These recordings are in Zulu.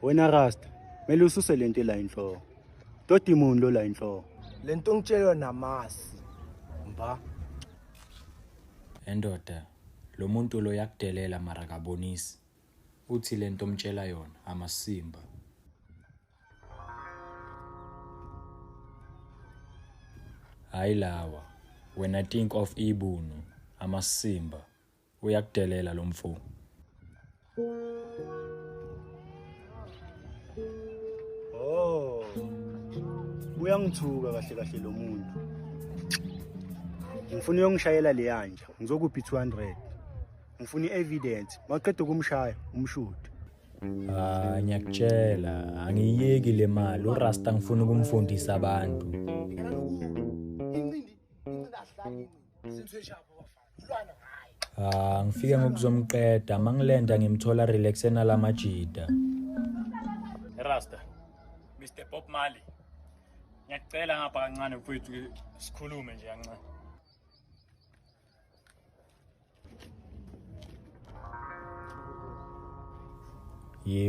Wena Rasta, mele ususe lento la inhloko. Toti imundo lo la inhloko. Lento ngitshela namasi. Mba. Endoda, lo muntu lo yakudelela mara kabonisi. Uthi lento omtshela yona amasimba. Hayi lawa, when I think of ibunu, amasimba, uyakudelela lo mfu. Oh. Uyangithuka kahle kahle lo muntu. Ngifuna uyongishayela le yanja, ngizokuphi 200. Ngifuna evidence, maqeda ukumshaya, umshude. Ngiyakutshela, angiyeki le mali, uRasta ngifuna ukumfundisa abantu. Ngifike ngokuzomqeda, mangilenda ngimthola relax enalamajida. Rasta, Mr. Bob Marley. Ngiyacela ngapha kancane mfowethu sikhulume nje kancane.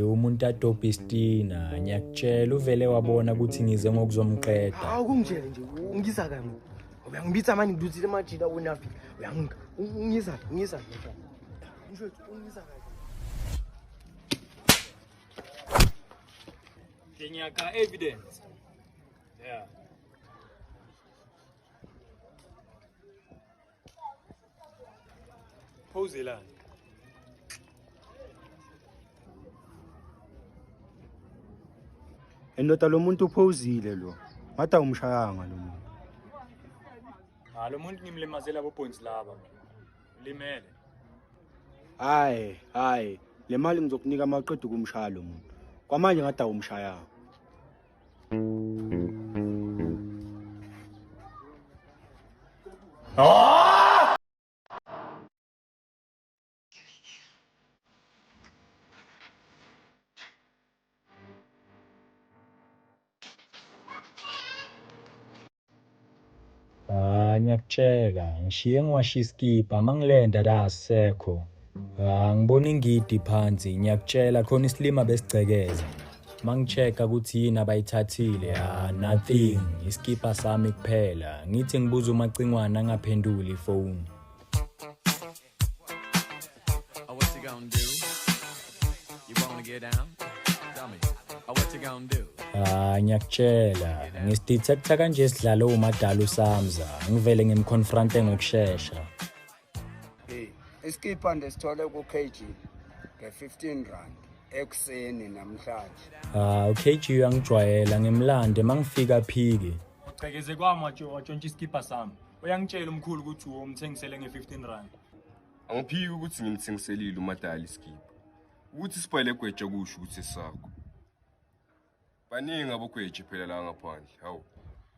Umuntu adopistina, ngiyakutshela uvele wabona ukuthi ngize ngokuzomqeda. Awungitshele nje, ungiza kami. Uyangibitha manje ngiduthile amajida unafi. Ungiza. Mfowethu, ungiza kami. Ngiyaka evidence. Yeah. Pose la. Endoda lo muntu uphozile lo. Ngathi umshayanga lo muntu. Lo muntu ngimlemazela abo points laba. Limele. Hayi, le mali ngizokunika amaqedwe kumshaya lo muntu. Kwamanje ngathi umshayanga. Ngiyakutshela, ngishiye ngiwasha iskipa, mangilenda la asisekho. Ngibona ingidi phansi, ngiyakutshela khona isilima besigcekeza. Mangichecka ukuthi yini abayithathile, nothing, iskipa sami kuphela. Ngithi ngibuza umacingwana angaphenduli ifoni. What you gonna do? You wanna get down? Tell me. What you gonna do? Ngiyakutshela, ngisidetecta kanje sidlalo umadala uSamza, ngivele ngimconfronte ngokusheshsha. Hey, iskipa ndisithole ku KG nge-15 rand ekuseni namhlanje. UKG uyangijwayela ngimlande mangifika phiki. Cekeze kwami watshontsha iskipa sami. Uyangitshela umkhulu ukuthi umthengisele nge-15 rand. Angiphiki ukuthi ngimthengiselile umadala iskipa. Ukuthi siphele gweje kusho ukuthi sakho. Baningi abogweje phela la ngaphandle. Hawu.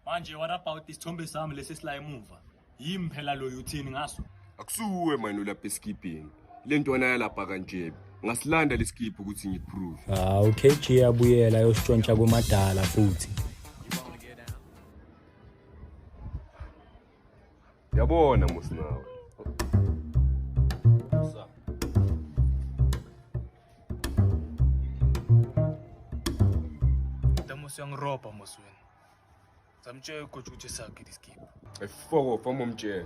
Manje what about isithombe sami lesi sila emuva? Yimi phela lo uthini ngaso? Akusuwe manje lapha eskipini. Le ntwana yalapha kanje. Ngasilanda leskipa ukuthi ngiprove. UKG yabuyela yositshontsha kumadala futhi. Yabona musinawe. Uyangiroba mosweni. Samtshela ukuthi uthi sakhe iskipa. Efoko fama umtshela.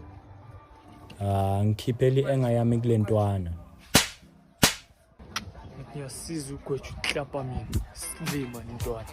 Ngikhipheli engayami kulentwana. Ngiyasiza ugweju uhlapa mina. Silima intwana.